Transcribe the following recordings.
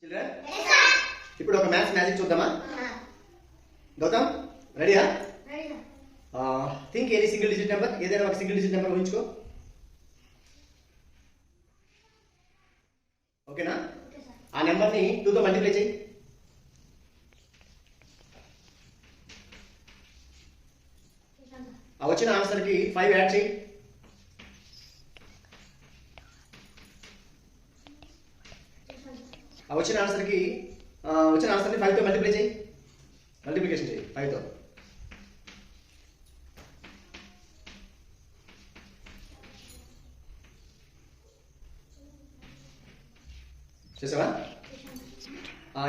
Children ఇప్పుడు ఒక maths magic చూద్దామా? గౌతమ్ రెడీయా? Think any single digit number, ఏదైనా ఒక సింగిల్ డిజిట్ నెంబర్ ఊహించుకో. ఓకేనా? ఆ నెంబర్ని 2తో మల్టిప్లై చేయి. ఆ వచ్చిన ఆన్సర్కి 5 యాడ్ చేయి. ఆ వచ్చిన ఆన్సర్ని 5తో మల్టిప్లై చేయి. మల్టిప్లికేషన్ చేయి 5తో. చేసావా?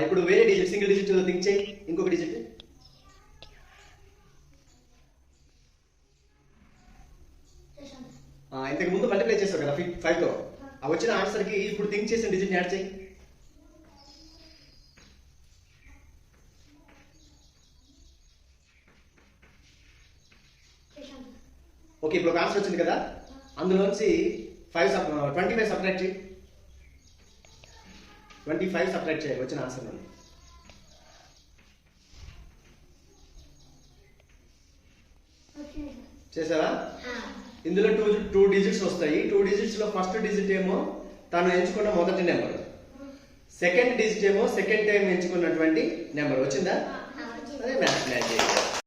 ఇప్పుడు వేరే డిజిట్, సింగిల్ డిజిట్ థింక్ చేయి. ఇంకొక డిజిట్. ఇంతకు ముందు మల్టిప్లై చేసావు కదా 5తో. ఆ వచ్చిన ఆన్సర్కి ఇప్పుడు థింక్ చేసిన డిజిట్ని యాడ్ చేయి. ఓకే, ఇప్పుడు ఒక ఆన్సర్ వచ్చింది కదా, అందులోంచి 25 సబ్ట్రాక్ట్ చేయి. 25 సబ్ట్రాక్ట్ చేయాలి వచ్చిన ఆన్సర్ నుండి. చేసావా? ఇందులో టూ డిజిట్స్ వస్తాయి. 2 డిజిట్స్ లో ఫస్ట్ డిజిట్ ఏమో తను ఎంచుకున్న మొదటి నెంబర్, సెకండ్ డిజిట్ ఏమో సెకండ్ టైం ఎంచుకున్నటువంటి నెంబర్. వచ్చిందా? అదే మ్యాథ్స్ మ్యాజిక్.